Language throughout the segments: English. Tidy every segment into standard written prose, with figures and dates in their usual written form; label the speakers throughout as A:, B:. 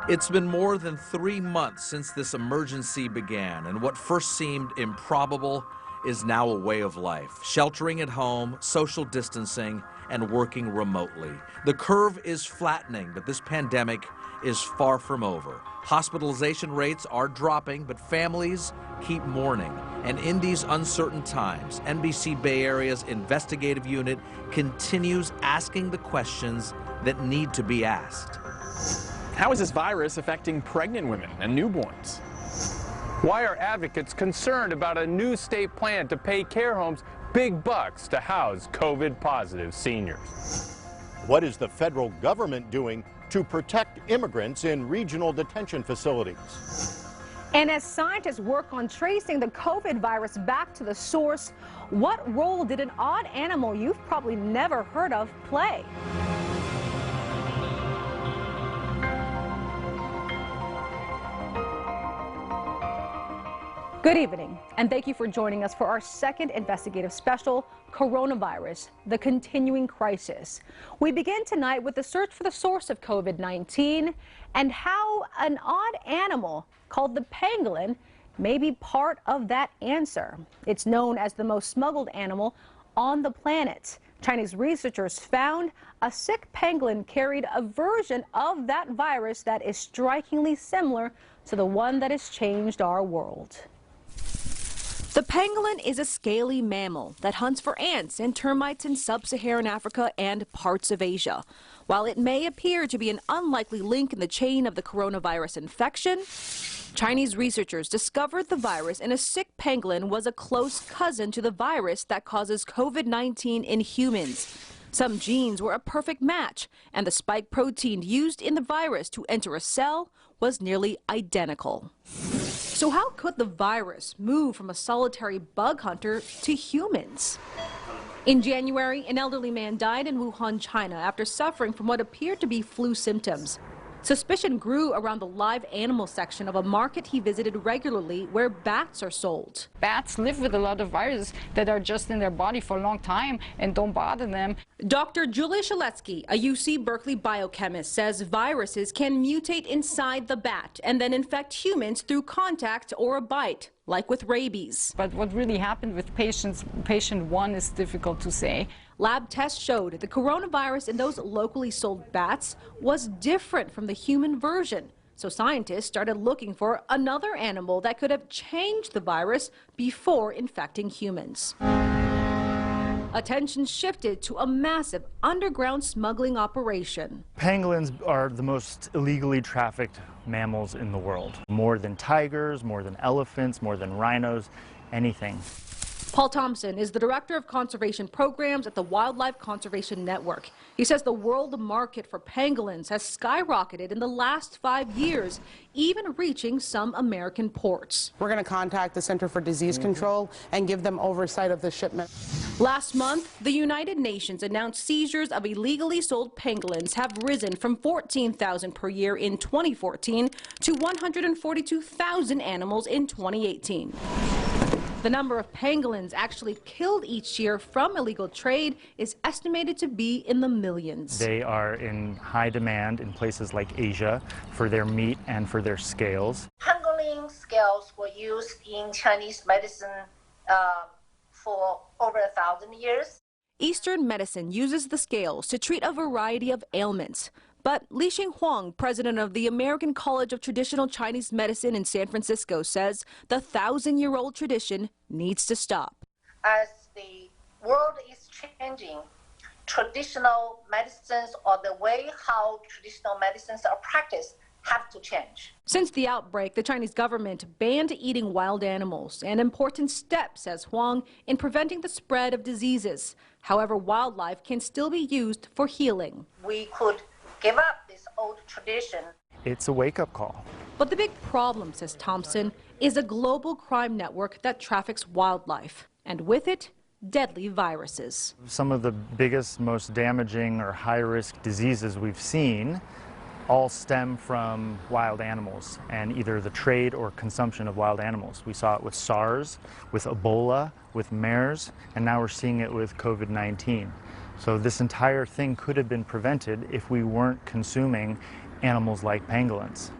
A: It's been more than 3 months since this emergency began, and what first seemed improbable is now a way of life. Sheltering at home, social distancing, and working remotely. The curve is flattening, but this pandemic is far from over. Hospitalization rates are dropping, but families keep mourning. And in these uncertain times, NBC Bay Area's investigative unit continues asking the questions that need to be asked.
B: How is this virus affecting pregnant women and newborns?
C: Why are advocates concerned about a new state plan to pay care homes big bucks to house COVID-positive seniors?
D: What is the federal government doing to protect immigrants in regional detention facilities?
E: And as scientists work on tracing the COVID virus back to the source, what role did an odd animal you've probably never heard of play? Good evening, and thank you for joining us for our second investigative special, Coronavirus, the Continuing Crisis. We begin tonight with the search for the source of COVID-19 and how an odd animal called the pangolin may be part of that answer. It's known as the most smuggled animal on the planet. Chinese researchers found a sick pangolin carried a version of that virus that is strikingly similar to the one that has changed our world. The pangolin is a scaly mammal that hunts for ants and termites in sub-Saharan Africa and parts of Asia. While it may appear to be an unlikely link in the chain of the coronavirus infection, Chinese researchers discovered the virus in a sick pangolin was a close cousin to the virus that causes COVID-19 in humans. Some genes were a perfect match, and the spike protein used in the virus to enter a cell was nearly identical. So how could the virus move from a solitary bug hunter to humans? In January, an elderly man died in Wuhan, China, after suffering from what appeared to be flu symptoms. Suspicion grew around the live animal section of a market he visited regularly where bats are sold.
F: Bats live with a lot of viruses that are just in their body for a long time and don't bother them.
E: Dr. Julia Shaletsky, a UC Berkeley biochemist, says viruses can mutate inside the bat and then infect humans through contact or a bite, like with rabies.
F: But what really happened with patient one is difficult to say.
E: Lab tests showed the coronavirus in those locally sold bats was different from the human version. So scientists started looking for another animal that could have changed the virus before infecting humans. Attention shifted to a massive underground smuggling operation.
G: Pangolins are the most illegally trafficked mammals in the world. More than tigers, more than elephants, more than rhinos, anything.
E: Paul Thompson is the director of conservation programs at the Wildlife Conservation Network. He says the world market for pangolins has skyrocketed in the last 5 years, even reaching some American ports.
H: We're going to contact the Center for Disease Control and give them oversight of the shipment.
E: Last month, the United Nations announced seizures of illegally sold pangolins have risen from 14,000 per year in 2014 to 142,000 animals in 2018. The number of pangolins actually killed each year from illegal trade is estimated to be in the millions.
G: They are in high demand in places like Asia for their meat and for their scales.
I: Pangolin scales were used in Chinese medicine for over 1,000 years.
E: Eastern medicine uses the scales to treat a variety of ailments. But Li Xinhuang, president of the American College of Traditional Chinese Medicine in San Francisco, says the 1,000-year-old tradition needs to stop.
I: As the world is changing, traditional medicines or the way how traditional medicines are practiced have to change.
E: Since the outbreak, the Chinese government banned eating wild animals, an important step, says Huang, in preventing the spread of diseases. However, wildlife can still be used for healing.
I: We could give up this old tradition.
G: It's a wake-up call.
E: But the big problem, says Thompson, is a global crime network that traffics wildlife, and with it, deadly viruses.
G: Some of the biggest, most damaging or high-risk diseases we've seen all stem from wild animals and either the trade or consumption of wild animals. We saw it with SARS, with Ebola, with MERS, and now we're seeing it with COVID-19. So this entire thing could have been prevented if we weren't consuming animals like pangolins.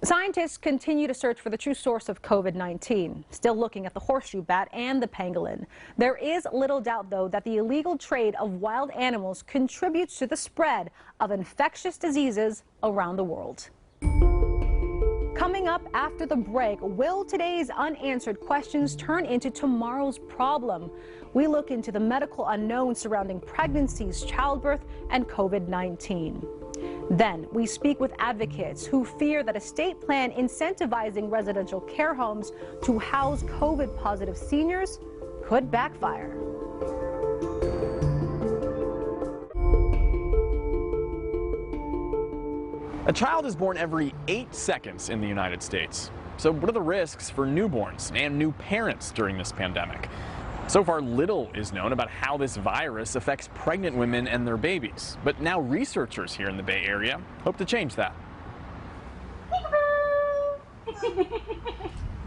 E: Scientists continue to search for the true source of COVID-19, still looking at the horseshoe bat and the pangolin. There is little doubt, though, that the illegal trade of wild animals contributes to the spread of infectious diseases around the world. Coming up after the break, will today's unanswered questions turn into tomorrow's problem? We look into the medical unknown surrounding pregnancies, childbirth, and COVID-19. Then we speak with advocates who fear that a state plan incentivizing residential care homes to house COVID-positive seniors could backfire.
B: A child is born every 8 seconds in the United States. So what are the risks for newborns and new parents during this pandemic? So far, little is known about how this virus affects pregnant women and their babies. But now researchers here in the Bay Area hope to change that.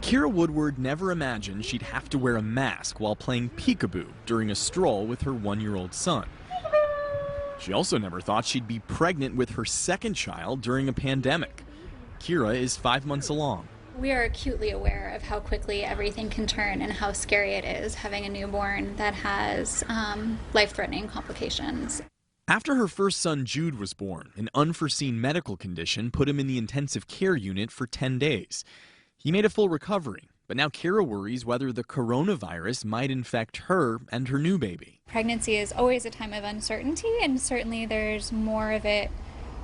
J: Kira Woodward never imagined she'd have to wear a mask while playing peekaboo during a stroll with her 1-year-old son. She also never thought she'd be pregnant with her second child during a pandemic. Kira is 5 months along.
K: We are acutely aware of how quickly everything can turn and how scary it is having a newborn that has life-threatening complications.
J: After her first son Jude was born, an unforeseen medical condition put him in the intensive care unit for 10 days. He made a full recovery, but now Kira worries whether the coronavirus might infect her and her new baby.
K: Pregnancy is always a time of uncertainty, and certainly there's more of it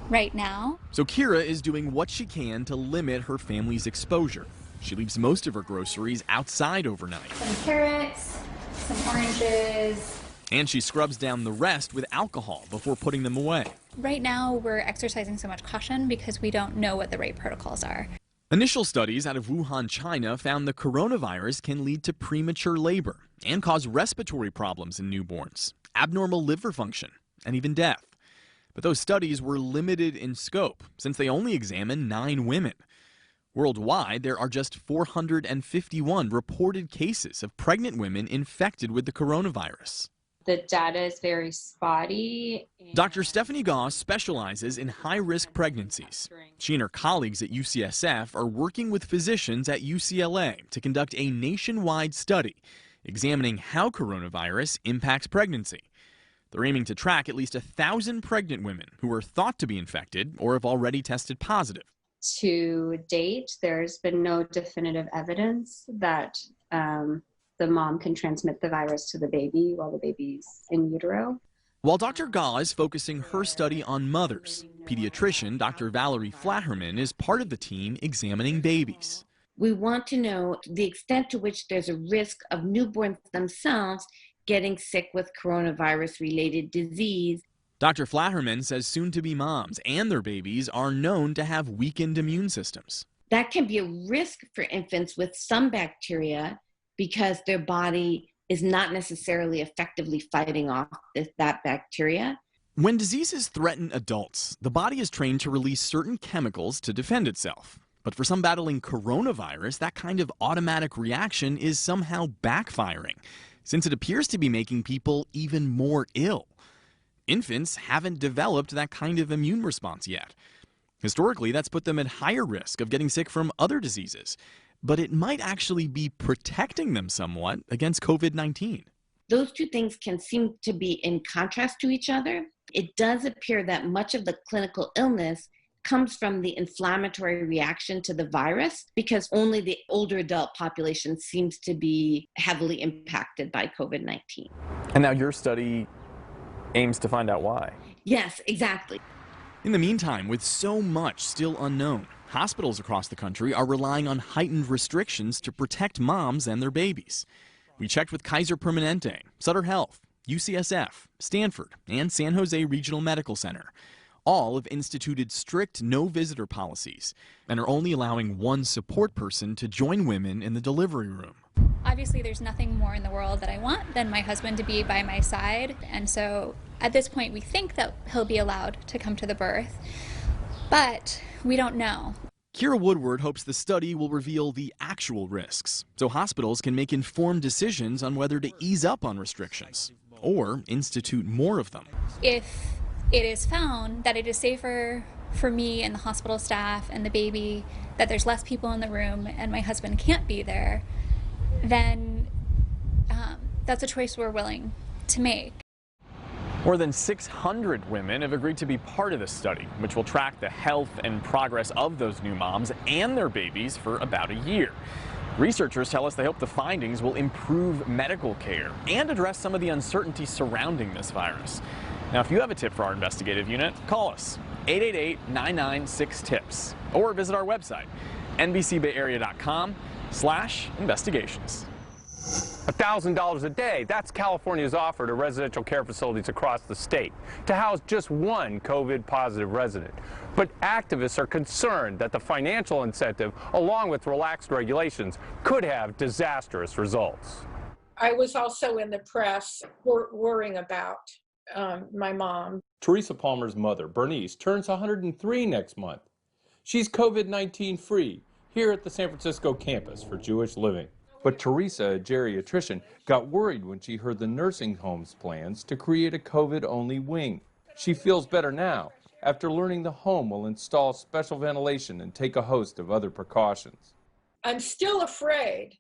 K: right now.
J: So Kira is doing what she can to limit her family's exposure. She leaves most of her groceries outside overnight.
K: Some carrots, some oranges.
J: And she scrubs down the rest with alcohol before putting them away.
K: Right now we're exercising so much caution because we don't know what the right protocols are.
J: Initial studies out of Wuhan, China found the coronavirus can lead to premature labor and cause respiratory problems in newborns, abnormal liver function, and even death. But those studies were limited in scope since they only examined 9 women. Worldwide, there are just 451 reported cases of pregnant women infected with the coronavirus.
L: The data is very spotty.
J: Dr. Stephanie Goss specializes in high-risk pregnancies. She and her colleagues at UCSF are working with physicians at UCLA to conduct a nationwide study examining how coronavirus impacts pregnancy. They're aiming to track at least 1,000 pregnant women who are thought to be infected or have already tested positive.
L: To date, there's been no definitive evidence that the mom can transmit the virus to the baby while the baby's in utero.
J: While Dr. Gah is focusing her study on mothers, pediatrician Dr. Valerie Flatherman is part of the team examining babies.
M: We want to know the extent to which there's a risk of newborns themselves getting sick with coronavirus-related disease.
J: Dr. Flatherman says soon-to-be moms and their babies are known to have weakened immune systems.
M: That can be a risk for infants with some bacteria because their body is not necessarily effectively fighting off that bacteria.
J: When diseases threaten adults, the body is trained to release certain chemicals to defend itself. But for some battling coronavirus, that kind of automatic reaction is somehow backfiring, since it appears to be making people even more ill. Infants haven't developed that kind of immune response yet. Historically, that's put them at higher risk of getting sick from other diseases, but it might actually be protecting them somewhat against COVID-19.
M: Those two things can seem to be in contrast to each other. It does appear that much of the clinical illness comes from the inflammatory reaction to the virus because only the older adult population seems to be heavily impacted by COVID-19.
B: And now your study aims to find out why.
M: Yes, exactly.
J: In the meantime, with so much still unknown, hospitals across the country are relying on heightened restrictions to protect moms and their babies. We checked with Kaiser Permanente, Sutter Health, UCSF, Stanford, and San Jose Regional Medical Center. All have instituted strict no-visitor policies and are only allowing one support person to join women in the delivery room.
K: Obviously, there's nothing more in the world that I want than my husband to be by my side. And so at this point, we think that he'll be allowed to come to the birth, but we don't know.
J: Kira Woodward hopes the study will reveal the actual risks, so hospitals can make informed decisions on whether to ease up on restrictions or institute more of them.
K: If it is found that it is safer for me and the hospital staff and the baby that there's less people in the room and my husband can't be there, then that's a choice we're willing to make.
B: More than 600 women have agreed to be part of this study, which will track the health and progress of those new moms and their babies for about a year. Researchers tell us they hope the findings will improve medical care and address some of the uncertainty surrounding this virus. Now, if you have a tip for our investigative unit, call us, 888-996-TIPS, or visit our website, nbcbayarea.com/investigations.
C: $1,000 a day, that's California's offer to residential care facilities across the state to house just one COVID-positive resident. But activists are concerned that the financial incentive, along with relaxed regulations, could have disastrous results.
N: I was also in the press worrying about my mom.
C: Teresa Palmer's mother, Bernice, turns 103 next month. She's COVID-19 free here at the San Francisco campus for Jewish Living. But Teresa, a geriatrician, got worried when she heard the nursing home's plans to create a COVID-only wing. She feels better now after learning the home will install special ventilation and take a host of other precautions.
N: I'm still afraid,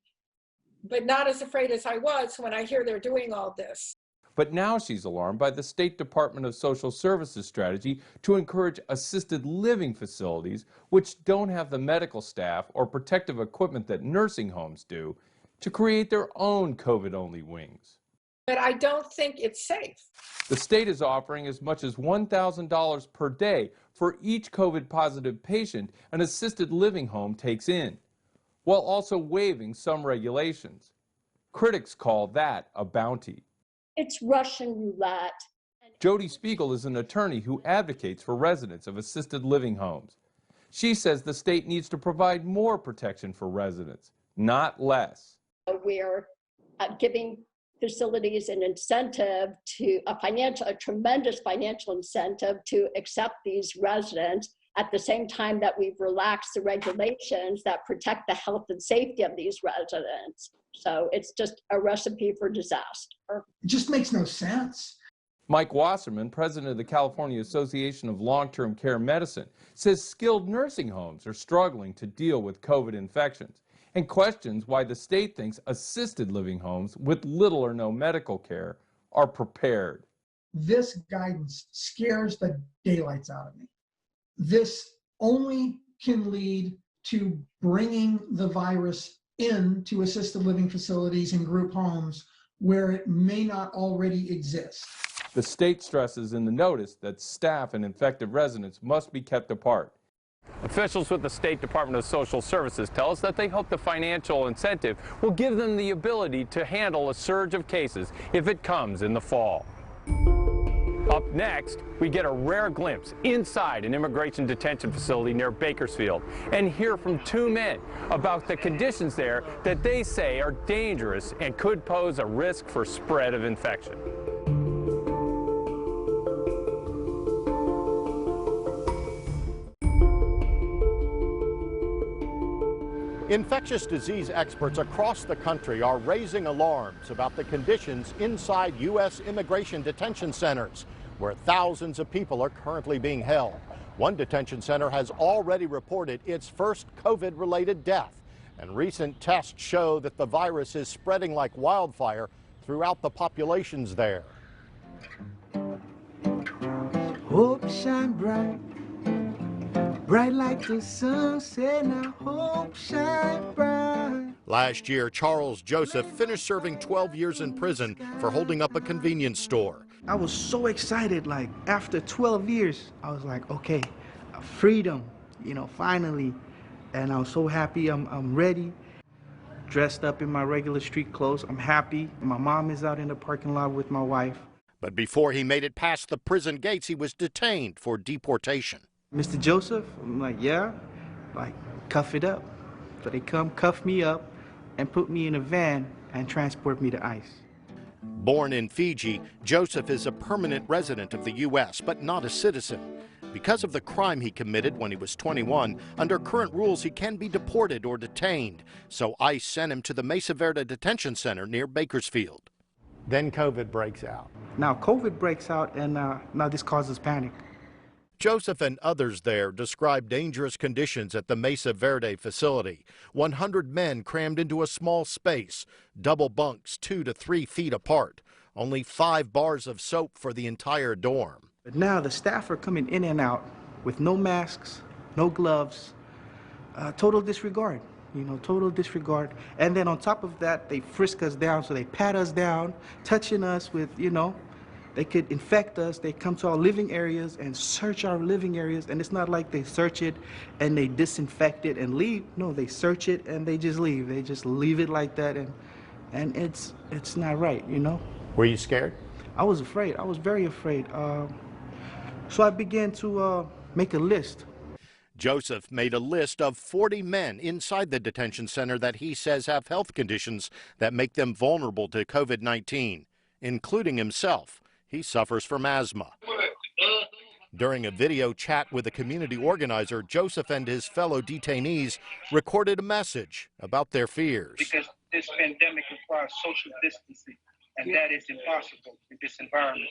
N: but not as afraid as I was when I hear they're doing all this.
C: But now she's alarmed by the State Department of Social Services strategy to encourage assisted living facilities, which don't have the medical staff or protective equipment that nursing homes do, to create their own COVID-only wings.
N: But I don't think it's safe.
C: The state is offering as much as $1,000 per day for each COVID-positive patient an assisted living home takes in, while also waiving some regulations. Critics call that a bounty.
O: It's Russian roulette.
C: Jody Spiegel is an attorney who advocates for residents of assisted living homes. She says the state needs to provide more protection for residents, not less.
O: We're giving facilities an incentive to a tremendous financial incentive to accept these residents at the same time that we've relaxed the regulations that protect the health and safety of these residents. So it's just a recipe for disaster.
P: It just makes no sense.
C: Mike Wasserman, president of the California Association of Long-Term Care Medicine, says skilled nursing homes are struggling to deal with COVID infections and questions why the state thinks assisted living homes with little or no medical care are prepared.
P: This guidance scares the daylights out of me. This only can lead to bringing the virus into assisted living facilities and group homes where it may not already exist.
C: The state stresses in the notice that staff and infected residents must be kept apart. Officials with the State Department of Social Services tell us that they hope the financial incentive will give them the ability to handle a surge of cases if it comes in the fall. Up next, we get a rare glimpse inside an immigration detention facility near Bakersfield and hear from two men about the conditions there that they say are dangerous and could pose a risk for spread of infection.
D: Infectious disease experts across the country are raising alarms about the conditions inside U.S. immigration detention centers, where thousands of people are currently being held. One detention center has already reported its first COVID-related death, and recent tests show that the virus is spreading like wildfire throughout the populations there.
Q: Hope shine bright. Bright like the sunset, now hope shine bright.
D: Last year, Charles Joseph finished serving 12 years in prison for holding up a convenience store.
Q: I was so excited, like after 12 years, I was like, okay, freedom, finally. And I was so happy, I'm ready. Dressed up in my regular street clothes, I'm happy. My mom is out in the parking lot with my wife.
D: But before he made it past the prison gates, he was detained for deportation.
Q: Mr. Joseph, I'm like, yeah, like cuff it up. So they come cuff me up and put me in a van and transport me to ICE.
D: Born in Fiji, Joseph is a permanent resident of the U.S., but not a citizen. Because of the crime he committed when he was 21, under current rules he can be deported or detained. So ICE sent him to the Mesa Verde Detention Center near Bakersfield. Then COVID breaks out.
Q: Now COVID breaks out and now this causes panic.
D: Joseph and others there describe dangerous conditions at the Mesa Verde facility. 100 men crammed into a small space, double bunks 2 to 3 feet apart. Only 5 bars of soap for the entire dorm.
Q: But now the staff are coming in and out with no masks, no gloves, total disregard, total disregard. And then on top of that, they frisk us down, so they pat us down, touching us with, they could infect us. They come to our living areas and search our living areas, and it's not like they search it and they disinfect it and leave. No, they search it and they just leave. They just leave it like that, and it's not right,
D: Were you scared?
Q: I was afraid. I was very afraid. So I began to make a list.
D: Joseph made a list of 40 men inside the detention center that he says have health conditions that make them vulnerable to COVID-19, including himself. He suffers from asthma. During a video chat with a community organizer, Joseph and his fellow detainees recorded a message about their fears.
R: Because this pandemic requires social distancing, and that is impossible in this environment.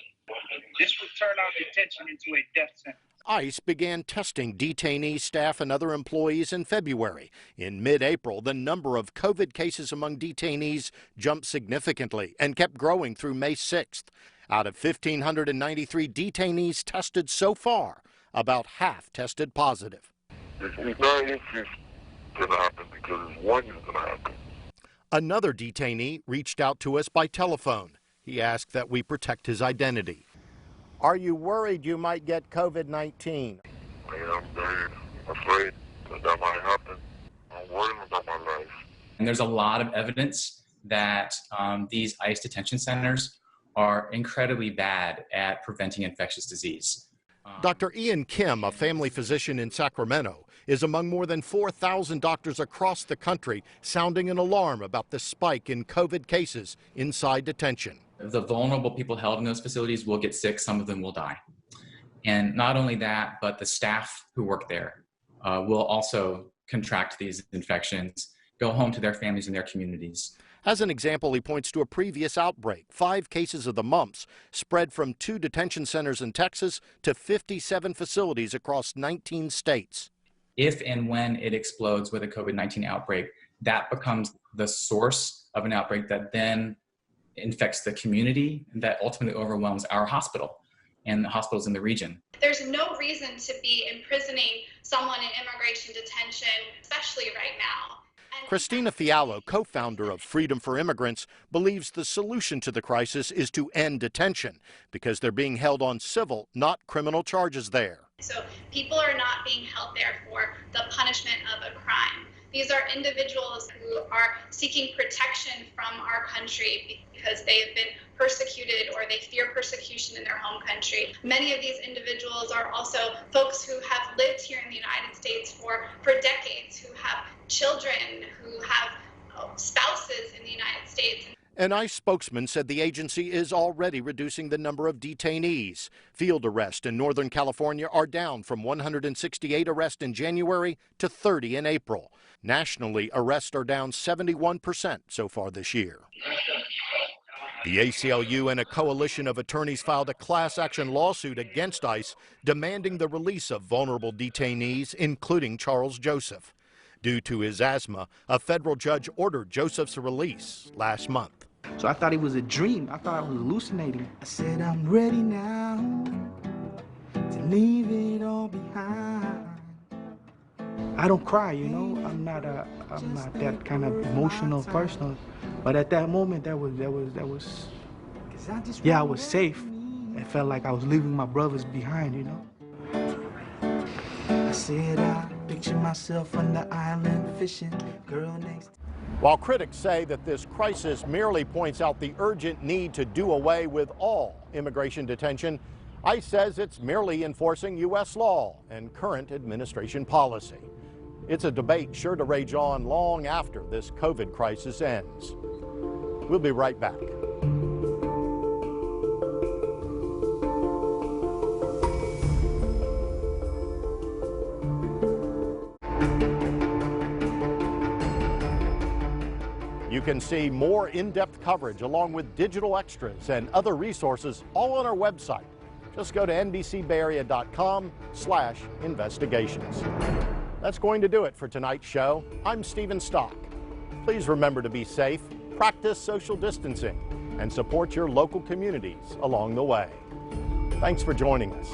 R: This would turn our detention into a death sentence.
D: ICE began testing detainee staff and other employees in February. In mid-April, the number of COVID cases among detainees jumped significantly and kept growing through May 6th. Out of 1,593 detainees tested so far, about half tested positive.
S: It's not if it's going to happen, because it's when it's going to happen.
D: Another detainee reached out to us by telephone. He asked that we protect his identity. Are you worried you might get COVID-19?
S: I am very afraid that might happen. I'm worried about my life.
T: And there's a lot of evidence that these ICE detention centers are incredibly bad at preventing infectious disease.
D: Dr. Ian Kim, a family physician in Sacramento, is among more than 4,000 doctors across the country sounding an alarm about the spike in COVID cases inside detention.
T: The vulnerable people held in those facilities will get sick, some of them will die. And not only that, but the staff who work there will also contract these infections, go home to their families and their communities.
D: As an example, he points to a previous outbreak. 5 cases of the mumps spread from 2 detention centers in Texas to 57 facilities across 19 states.
T: If and when it explodes with a COVID-19 outbreak, that becomes the source of an outbreak that then infects the community, and that ultimately overwhelms our hospital and the hospitals in the region.
K: There's no reason to be imprisoning someone in immigration detention, especially right now.
D: Christina Fiallo, co-founder of Freedom for Immigrants, believes the solution to the crisis is to end detention because they're being held on civil, not criminal charges there.
K: So people are not being held there for the punishment of a crime. These are individuals who are seeking protection from our country because they have been persecuted or they fear persecution in their home country. Many of these individuals are also folks who have lived here in the United States for decades, who have children, who have spouses in the United States.
D: An ICE spokesman said the agency is already reducing the number of detainees. Field arrests in Northern California are down from 168 arrests in January to 30 in April. Nationally, arrests are down 71% so far this year. The ACLU and a coalition of attorneys filed a class action lawsuit against ICE demanding the release of vulnerable detainees, including Charles Joseph. Due to his asthma, a federal judge ordered Joseph's release last month.
Q: So I thought it was a dream. I thought I was hallucinating. I said, I'm ready now to leave it all behind. I don't cry, I'm not that kind of emotional person. But at that moment, that was. Yeah, I was safe. It felt like I was leaving my brothers behind, I said I picture myself on the island fishing, girl next.
D: While critics say that this crisis merely points out the urgent need to do away with all immigration detention, ICE says it's merely enforcing U.S. law and current administration policy. It's a debate sure to rage on long after this COVID crisis ends. We'll be right back. You can see more in-depth coverage along with digital extras and other resources all on our website, Just go to NBCBayArea.com/investigations. That's going to do it for tonight's show. I'm Stephen Stock. Please remember to be safe, practice social distancing, and support your local communities along the way. Thanks for joining us.